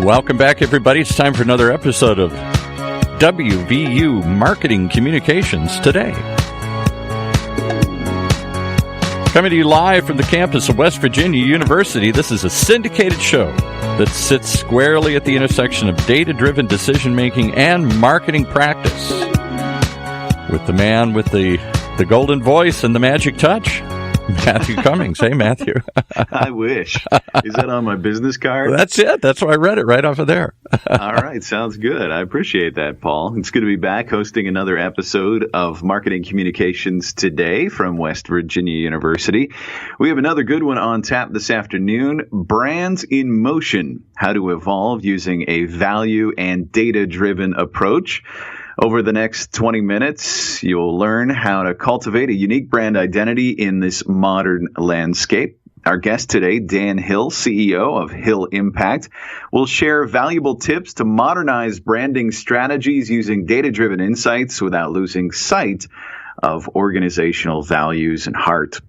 Welcome back, everybody. It's time for another episode of WVU Marketing Communications Today. Coming to you live from the campus of West Virginia University, this is a syndicated show that sits squarely at the intersection of data-driven decision-making and marketing practice. With the man with the golden voice and the magic touch, Matthew Cummings. Hey, Matthew. I wish. Is that on my business card? That's it. That's why I read it right off of there. All right. Sounds good. I appreciate that, Paul. It's good to be back hosting another episode of Marketing Communications Today from West Virginia University. We have another good one on tap this afternoon. Brands in Motion, how to evolve using a value and data-driven approach. Over the next 20 minutes, you'll learn how to cultivate a unique brand identity in this modern landscape. Our guest today, Dan Hill, CEO of Hill Impact, will share valuable tips to modernize branding strategies using data-driven insights without losing sight of organizational values and heart.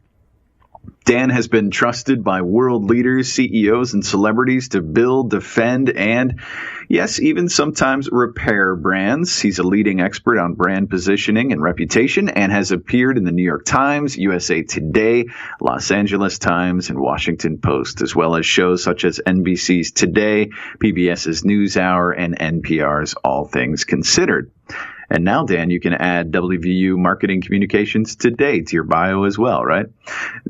Dan has been trusted by world leaders, CEOs, and celebrities to build, defend, and, yes, even sometimes repair brands. He's a leading expert on brand positioning and reputation and has appeared in the New York Times, USA Today, Los Angeles Times, and Washington Post, as well as shows such as NBC's Today, PBS's NewsHour, and NPR's All Things Considered. And now, Dan, you can add WVU Marketing Communications Today to your bio as well, right?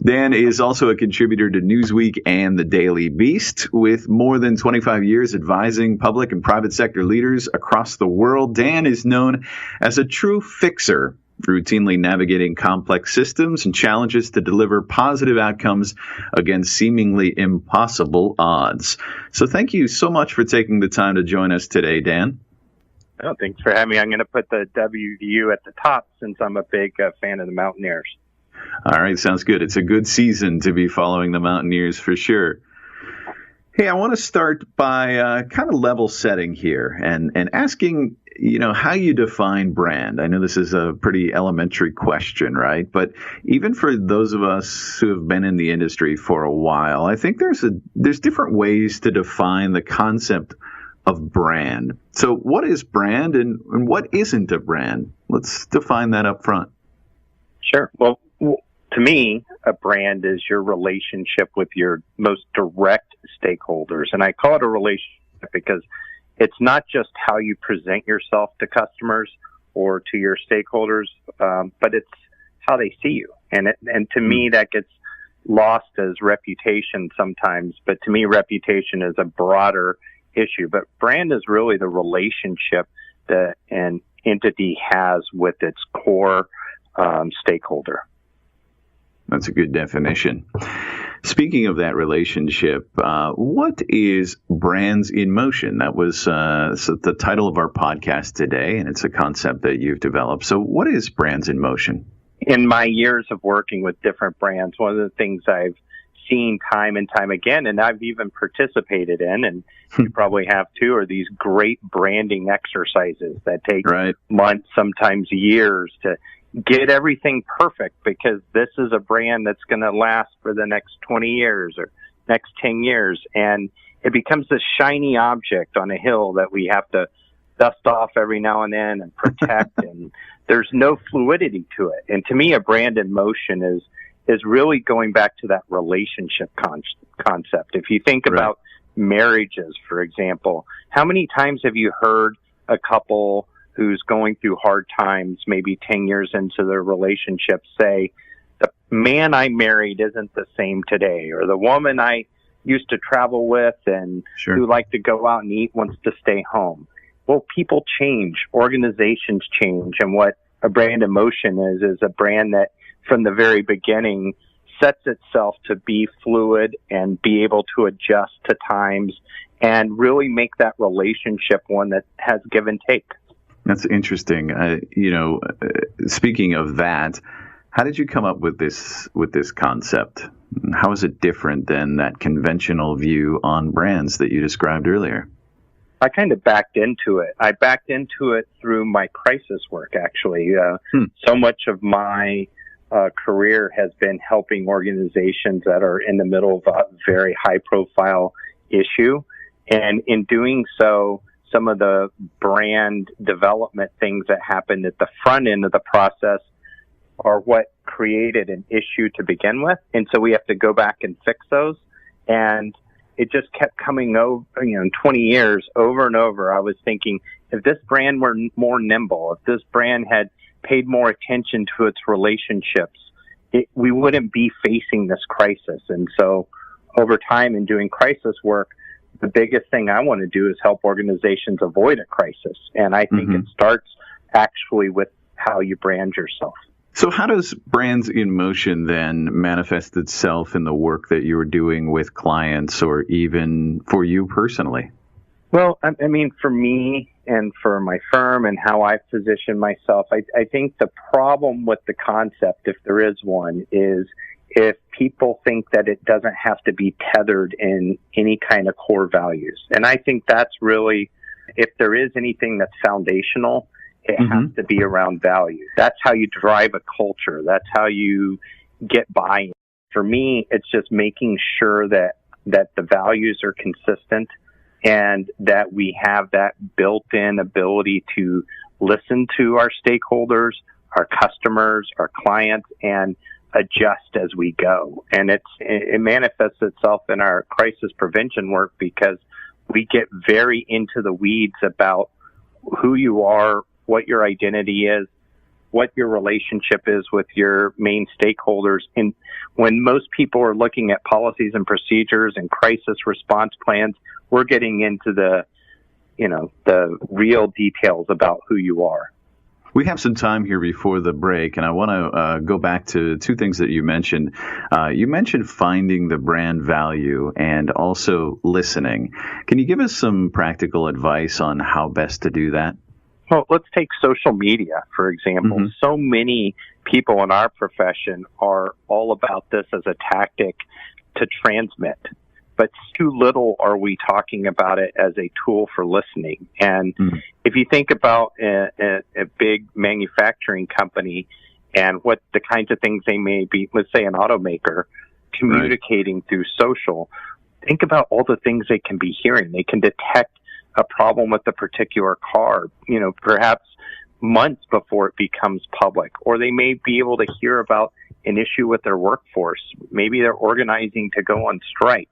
Dan is also a contributor to Newsweek and the Daily Beast. With more than 25 years advising public and private sector leaders across the world, Dan is known as a true fixer, routinely navigating complex systems and challenges to deliver positive outcomes against seemingly impossible odds. So thank you so much for taking the time to join us today, Dan. Oh, thanks for having me. I'm going to put the WVU at the top since I'm a big fan of the Mountaineers. All right, sounds good. It's a good season to be following the Mountaineers for sure. Hey, I want to start by kind of level setting here and asking, how you define brand. I know this is a pretty elementary question, right? But even for those of us who have been in the industry for a while, I think there's different ways to define the concept of brand. So what is brand and what isn't a brand? Let's define that up front. Sure. Well, to me, a brand is your relationship with your most direct stakeholders. And I call it a relationship because it's not just how you present yourself to customers or to your stakeholders, but it's how they see you. And to me, that gets lost as reputation sometimes. But to me, reputation is a broader issue, but brand is really the relationship that an entity has with its core stakeholder. That's a good definition. Speaking of that relationship, what is Brands in Motion? That was the title of our podcast today, and it's a concept that you've developed. So what is Brands in Motion? In my years of working with different brands, one of the things I've seen time and time again, and I've even participated in, and you probably have too, are these great branding exercises that take months, sometimes years, to get everything perfect because this is a brand that's going to last for the next 20 years or next 10 years. And it becomes this shiny object on a hill that we have to dust off every now and then and protect. And there's no fluidity to it. And to me, a brand in motion is really going back to that relationship concept. If you think about marriages, for example, how many times have you heard a couple who's going through hard times, maybe 10 years into their relationship, say, the man I married isn't the same today, or the woman I used to travel with and who liked to go out and eat wants to stay home. Well, people change, organizations change, and what a brand in motion is a brand that from the very beginning sets itself to be fluid and be able to adjust to times and really make that relationship one that has give and take. That's interesting. Speaking of that, how did you come up with this concept? How is it different than that conventional view on brands that you described earlier? I kind of backed into it. I backed into it through my crisis work, actually. So much of my career has been helping organizations that are in the middle of a very high-profile issue. And in doing so, some of the brand development things that happened at the front end of the process are what created an issue to begin with. And so we have to go back and fix those. And it just kept coming over, in 20 years, over and over. I was thinking, if this brand were more nimble, if this brand had paid more attention to its relationships, we wouldn't be facing this crisis. And so over time in doing crisis work, the biggest thing I want to do is help organizations avoid a crisis. And I think it starts actually with how you brand yourself. So how does Brands in Motion then manifest itself in the work that you're doing with clients or even for you personally? Well, I mean, for me and for my firm and how I position myself, I think the problem with the concept, if there is one, is if people think that it doesn't have to be tethered in any kind of core values. And I think that's really, if there is anything that's foundational, it has to be around values. That's how you drive a culture. That's how you get buy-in. For me, it's just making sure that the values are consistent and that we have that built-in ability to listen to our stakeholders, our customers, our clients, and adjust as we go. And it manifests itself in our crisis prevention work because we get very into the weeds about who you are, what your identity is, what your relationship is with your main stakeholders. And when most people are looking at policies and procedures and crisis response plans, we're getting into the real details about who you are. We have some time here before the break, and I want to go back to two things that you mentioned. You mentioned finding the brand value and also listening. Can you give us some practical advice on how best to do that? Well, let's take social media, for example. So many people in our profession are all about this as a tactic to transmit, but too little are we talking about it as a tool for listening. And if you think about a big manufacturing company and what the kinds of things they may be, let's say an automaker, communicating through social, think about all the things they can be hearing. They can detect a problem with a particular car, perhaps months before it becomes public, or they may be able to hear about an issue with their workforce. Maybe they're organizing to go on strike.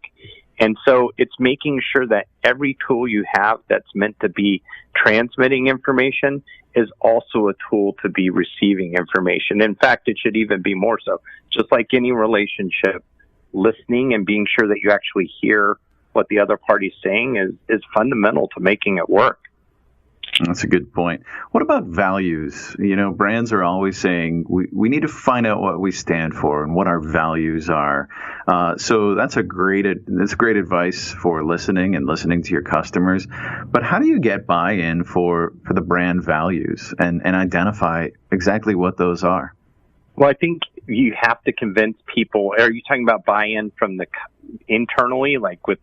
And so it's making sure that every tool you have that's meant to be transmitting information is also a tool to be receiving information. In fact, it should even be more so. Just like any relationship, listening and being sure that you actually hear what the other party's saying is fundamental to making it work. That's a good point. What about values? Brands are always saying we need to find out what we stand for and what our values are. So that's great advice for listening and listening to your customers. But how do you get buy-in for the brand values and identify exactly what those are? Well, I think you have to convince people. Are you talking about buy-in from the internally, like with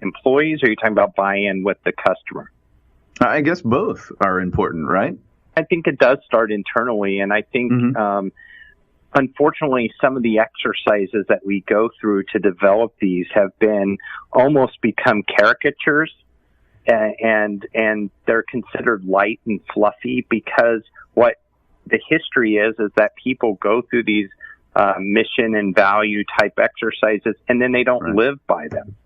employees, or are you talking about buy-in with the customer? I guess both are important, right? I think it does start internally, and I think, unfortunately, some of the exercises that we go through to develop these have been almost become caricatures, and they're considered light and fluffy because what the history is that people go through these mission and value type exercises, and then they don't live by them.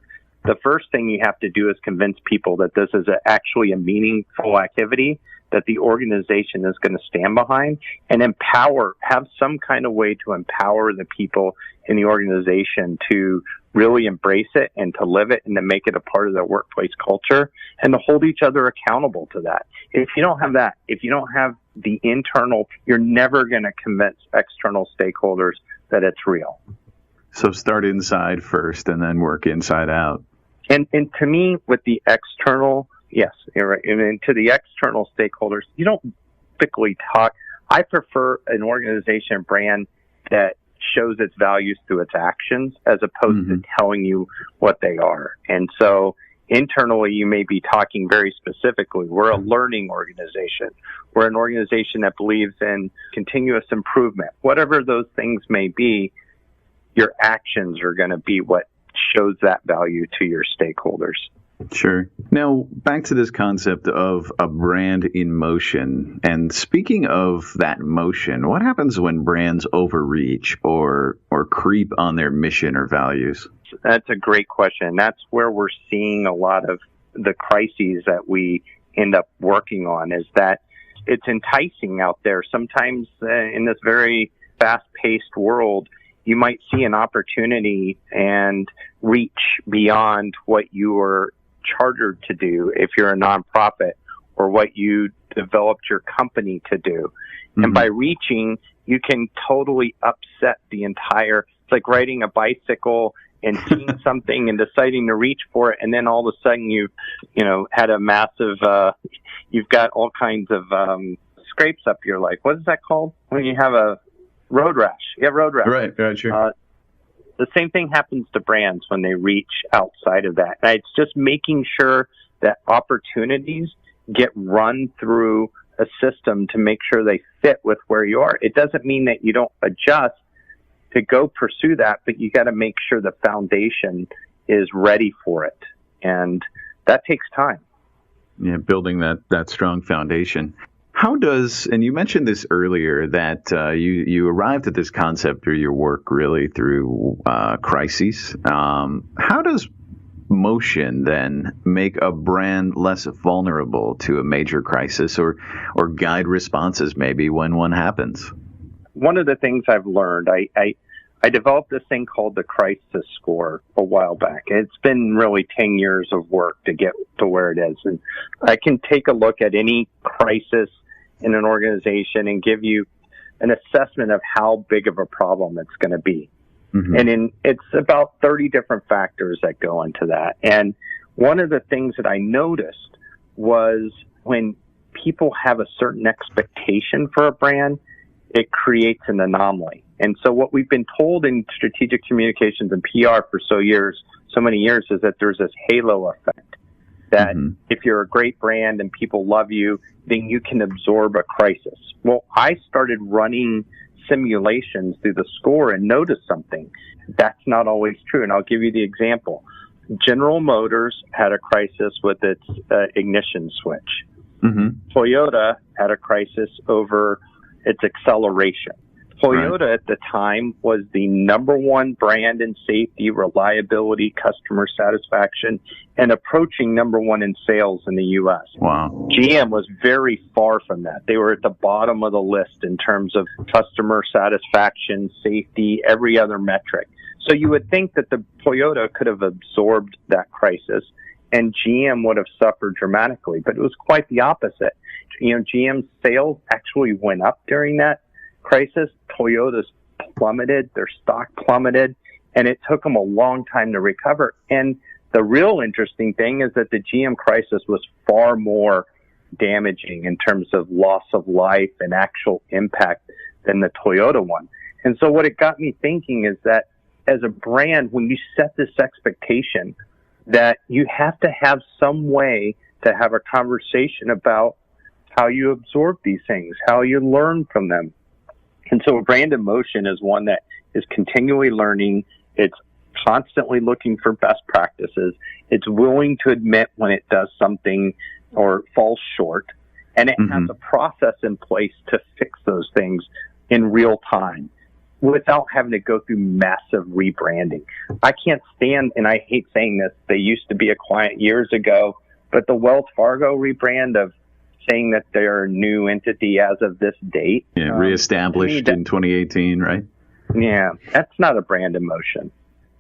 The first thing you have to do is convince people that this is actually a meaningful activity that the organization is going to stand behind, and have some kind of way to empower the people in the organization to really embrace it and to live it and to make it a part of their workplace culture and to hold each other accountable to that. If you don't have that, if you don't have the internal, you're never going to convince external stakeholders that it's real. So start inside first and then work inside out. And to me, with the external, yes, you're right. And to the external stakeholders, you don't typically talk. I prefer an organization brand that shows its values through its actions as opposed to telling you what they are. And so internally, you may be talking very specifically. We're a learning organization. We're an organization that believes in continuous improvement. Whatever those things may be, your actions are going to be what shows that value to your stakeholders. Sure. Now, back to this concept of a brand in motion. And speaking of that motion, what happens when brands overreach or creep on their mission or values? That's a great question. That's where we're seeing a lot of the crises that we end up working on, is that it's enticing out there. Sometimes in this very fast-paced world, you might see an opportunity and reach beyond what you were chartered to do if you're a nonprofit, or what you developed your company to do. Mm-hmm. And by reaching, you can totally upset the entire, it's like riding a bicycle and seeing something and deciding to reach for it, and then all of a sudden you've had a massive you've got all kinds of scrapes up your life. What is that called when you have a road rash? Yeah, road rash. Right, sure. The same thing happens to brands when they reach outside of that. And it's just making sure that opportunities get run through a system to make sure they fit with where you are. It doesn't mean that you don't adjust to go pursue that, but you got to make sure the foundation is ready for it. And that takes time. Yeah, building that strong foundation. How does, and you mentioned this earlier, that you arrived at this concept through your work really through crises. How does motion then make a brand less vulnerable to a major crisis or guide responses maybe when one happens? One of the things I've learned, I developed this thing called the crisis score a while back. It's been really 10 years of work to get to where it is. And I can take a look at any crisis in an organization and give you an assessment of how big of a problem it's going to be. Mm-hmm. And it's about 30 different factors that go into that. And one of the things that I noticed was when people have a certain expectation for a brand, it creates an anomaly. And so what we've been told in strategic communications and PR for so many years is that there's this halo effect, that if you're a great brand and people love you, then you can absorb a crisis. Well, I started running simulations through the score and noticed something. That's not always true. And I'll give you the example. General Motors had a crisis with its ignition switch. Mm-hmm. Toyota had a crisis over its acceleration. Toyota at the time was the number one brand in safety, reliability, customer satisfaction, and approaching number one in sales in the U.S. Wow. GM was very far from that. They were at the bottom of the list in terms of customer satisfaction, safety, every other metric. So you would think that the Toyota could have absorbed that crisis and GM would have suffered dramatically, but it was quite the opposite. GM's sales actually went up during that crisis. Toyota's plummeted, their stock plummeted, and it took them a long time to recover. And the real interesting thing is that the GM crisis was far more damaging in terms of loss of life and actual impact than the Toyota one. And so what it got me thinking is that as a brand, when you set this expectation, that you have to have some way to have a conversation about how you absorb these things, how you learn from them. And so a brand in motion is one that is continually learning. It's constantly looking for best practices. It's willing to admit when it does something or falls short. And it has a process in place to fix those things in real time without having to go through massive rebranding. I can't stand, and I hate saying this, they used to be a client years ago, but the Wells Fargo rebrand of saying that they're a new entity as of this date. Yeah, reestablished in 2018, right? Yeah, that's not a brand in motion.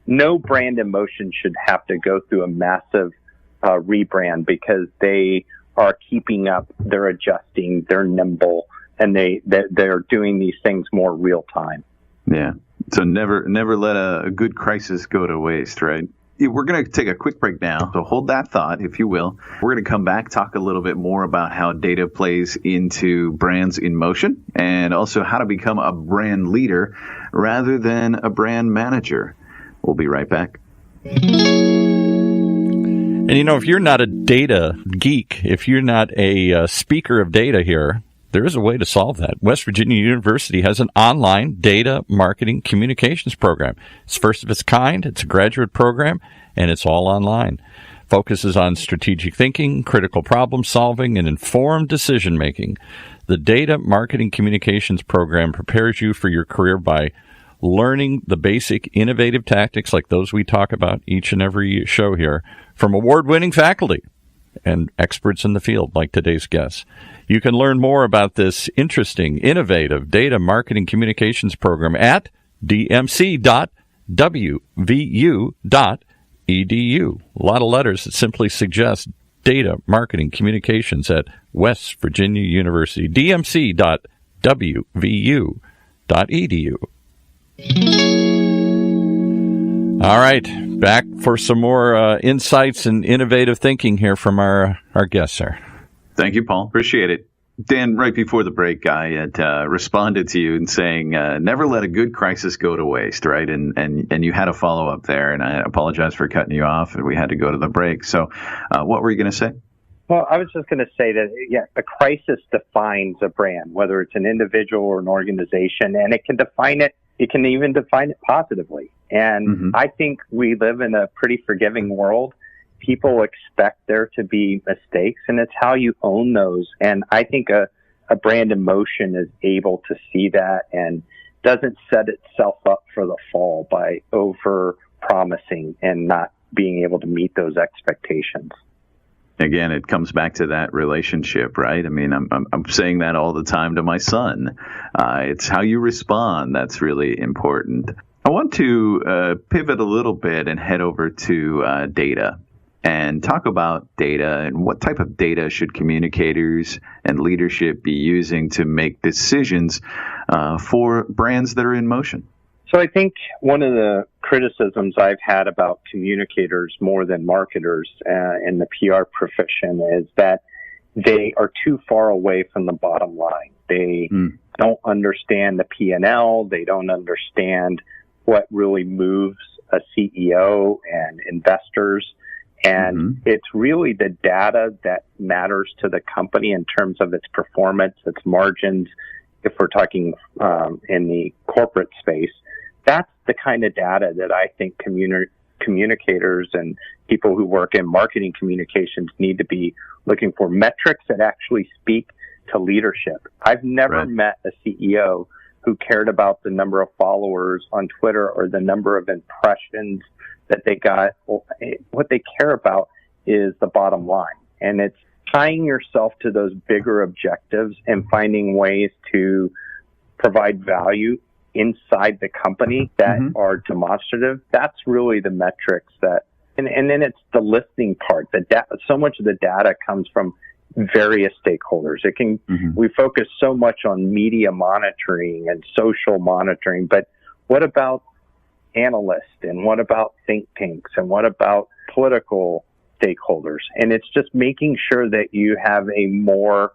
No brand in motion should have to go through a massive rebrand because they are keeping up, they're adjusting, they're nimble, and they're doing these things more real time. Yeah. So never let a good crisis go to waste, right? We're going to take a quick break now, so hold that thought, if you will. We're going to come back, talk a little bit more about how data plays into brands in motion and also how to become a brand leader rather than a brand manager. We'll be right back. And, if you're not a data geek, if you're not a speaker of data here, there is a way to solve that. West Virginia University has an online data marketing communications program. It's first of its kind. It's a graduate program, and it's all online. focuses on strategic thinking, critical problem solving, and informed decision making. The Data Marketing Communications program prepares you for your career by learning the basic innovative tactics like those we talk about each and every show here from award-winning faculty and experts in the field like today's guests. You can learn more about this interesting, innovative data marketing communications program at dmc.wvu.edu. A lot of letters that simply suggest data marketing communications at West Virginia University, dmc.wvu.edu. All right, back for some more insights and innovative thinking here from our guests here. Thank you, Paul. Appreciate it. Dan, right before the break, I had responded to you and saying, never let a good crisis go to waste, right? And you had a follow-up there, and I apologize for cutting you off, and we had to go to the break. So what were you going to say? Well, I was just going to say that, a crisis defines a brand, whether it's an individual or an organization, and it can define it. It can even define it positively. And I think we live in a pretty forgiving world. People expect there to be mistakes, and it's how you own those. And I think a brand in motion is able to see that and doesn't set itself up for the fall by over promising and not being able to meet those expectations. Again, it comes back to that relationship, right? I mean, I'm saying that all the time to my son. It's how you respond that's really important. I want to pivot a little bit and head over to data and talk about data and what type of data should communicators and leadership be using to make decisions for brands that are in motion. So I think one of the criticisms I've had about communicators more than marketers in the PR profession is that they are too far away from the bottom line. They don't understand the P&L. They don't understand what really moves a CEO and investors. And it's really the data that matters to the company in terms of its performance, its margins. If we're talking in the corporate space, that's the kind of data that I think communicators and people who work in marketing communications need to be looking for, metrics that actually speak to leadership. I've never met a CEO who cared about the number of followers on Twitter or the number of impressions that they got. What they care about is the bottom line. And it's tying yourself to those bigger objectives and finding ways to provide value inside the company that are demonstrative. That's really the metrics that, and then it's the listening part. So much of the data comes from various stakeholders. It can, we focus so much on media monitoring and social monitoring, but what about analysts and what about think tanks and what about political stakeholders? And it's just making sure that you have a more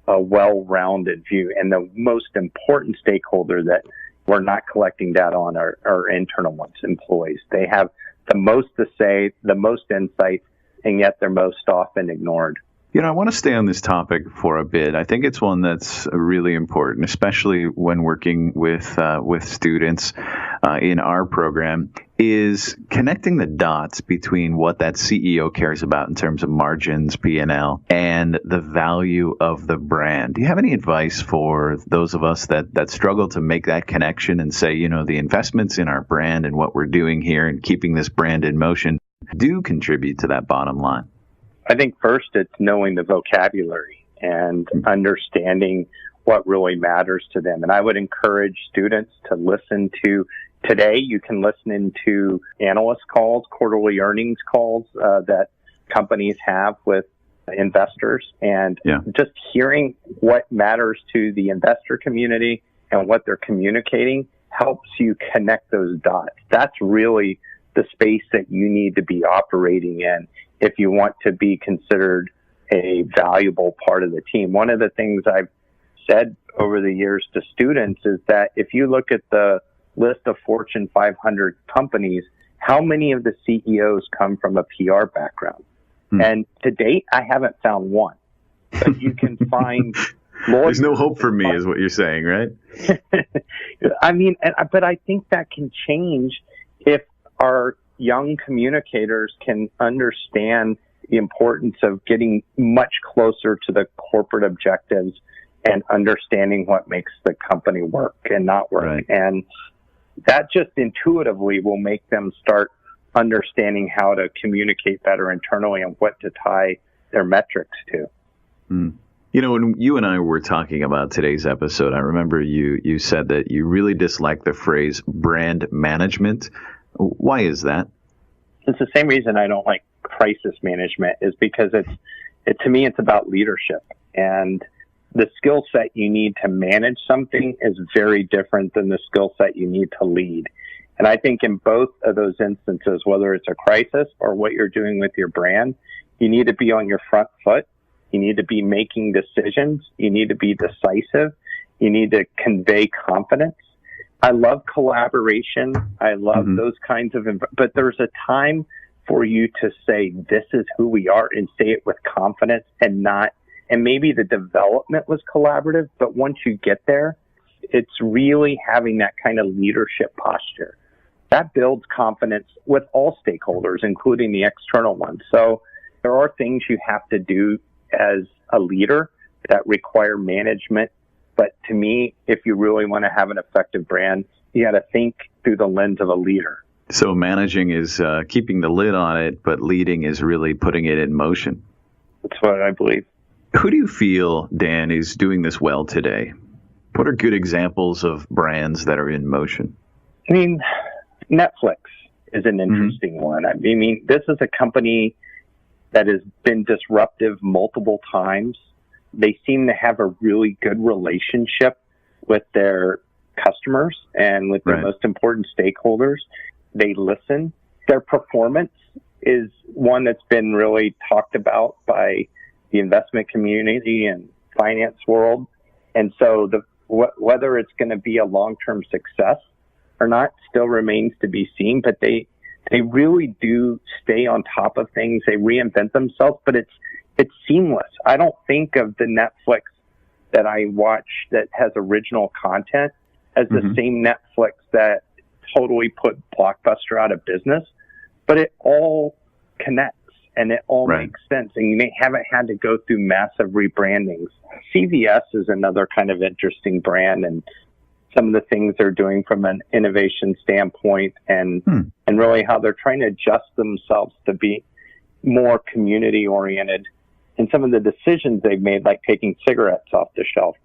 well-rounded view. And the most important stakeholder that we're not collecting data on are internal ones, employees. They have the most to say, the most insight, and yet they're most often ignored. You know, I want to stay on this topic for a bit. I think it's one that's really important, especially when working with students in our program, is connecting the dots between what that CEO cares about in terms of margins, P&L, and the value of the brand. Do you have any advice for those of us that struggle to make that connection and say, you know, the investments in our brand and what we're doing here and keeping this brand in motion do contribute to that bottom line? I think first it's knowing the vocabulary and understanding what really matters to them. And I would encourage students to listen to, today you can listen into analyst calls, quarterly earnings calls that companies have with investors, and just hearing what matters to the investor community and what they're communicating helps you connect those dots. That's really the space that you need to be operating in if you want to be considered a valuable part of the team. One of the things I've said over the years to students is that if you look at the list of Fortune 500 companies, how many of the CEOs come from a PR background? And to date, I haven't found one. But you can find There's no hope for me, is what you're saying, right? I mean, but I think that can change if our young communicators can understand the importance of getting much closer to the corporate objectives and understanding what makes the company work and not work. Right. And that just intuitively will make them start understanding how to communicate better internally and what to tie their metrics to. You know, when you and I were talking about today's episode, I remember you said that you really dislike the phrase brand management. Why is that? It's the same reason I don't like crisis management, is because to me, it's about leadership. And the skill set you need to manage something is very different than the skill set you need to lead. And I think in both of those instances, whether it's a crisis or what you're doing with your brand, you need to be on your front foot. You need to be making decisions. You need to be decisive. You need to convey confidence. I love collaboration. I love those kinds of, but there's a time for you to say, this is who we are, and say it with confidence and maybe the development was collaborative, but once you get there, it's really having that kind of leadership posture. That builds confidence with all stakeholders, including the external ones. So there are things you have to do as a leader that require management. But to me, if you really want to have an effective brand, you got to think through the lens of a leader. So managing is keeping the lid on it, but leading is really putting it in motion. That's what I believe. Who do you feel, Dan, is doing this well today? What are good examples of brands that are in motion? I mean, Netflix is an interesting one. I mean, this is a company that has been disruptive multiple times. They seem to have a really good relationship with their customers and with their most important stakeholders. They listen. Their performance is one that's been really talked about by the investment community and finance world. And so whether it's going to be a long-term success or not still remains to be seen, but they really do stay on top of things. They reinvent themselves, but it's seamless. I don't think of the Netflix that I watch that has original content as the same Netflix that totally put Blockbuster out of business, but it all connects and it all makes sense. And you haven't had to go through massive rebrandings. CVS is another kind of interesting brand, and some of the things they're doing from an innovation standpoint and really how they're trying to adjust themselves to be more community oriented. And some of the decisions they've made, like taking cigarettes off the shelf,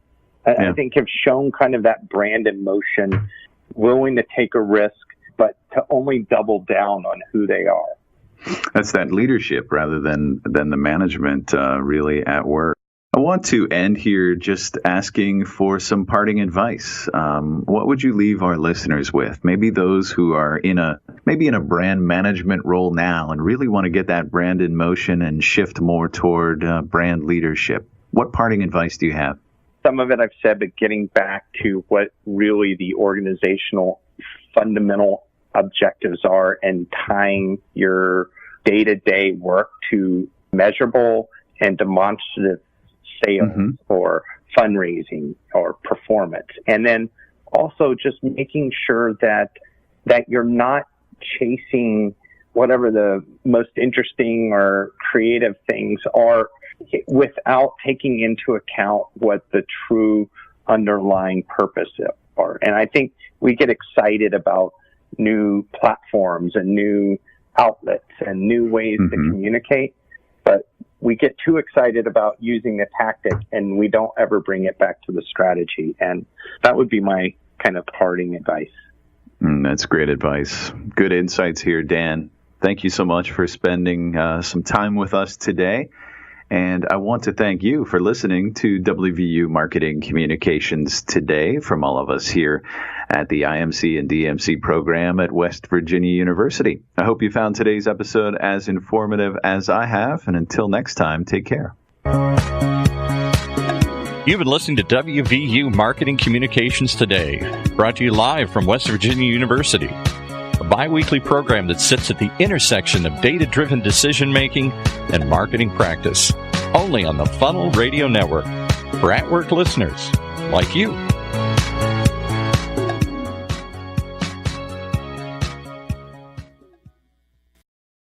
I think have shown kind of that brand in motion, willing to take a risk, but to only double down on who they are. That's that leadership rather than the management really at work. I want to end here just asking for some parting advice. What would you leave our listeners with? Maybe those who are in a brand management role now and really want to get that brand in motion and shift more toward brand leadership. What parting advice do you have? Some of it I've said, but getting back to what really the organizational fundamental objectives are and tying your day-to-day work to measurable and demonstrative sales or fundraising or performance. And then also just making sure that you're not chasing whatever the most interesting or creative things are without taking into account what the true underlying purpose are. And I think we get excited about new platforms and new outlets and new ways to communicate, but we get too excited about using the tactic and we don't ever bring it back to the strategy. And that would be my kind of parting advice. That's great advice. Good insights here, Dan. Thank you so much for spending some time with us today. And I want to thank you for listening to WVU Marketing Communications today from all of us here at the IMC and DMC program at West Virginia University. I hope you found today's episode as informative as I have. And until next time, take care. You've been listening to WVU Marketing Communications today, brought to you live from West Virginia University, a bi-weekly program that sits at the intersection of data-driven decision-making and marketing practice, only on the Funnel Radio Network, for at-work listeners like you.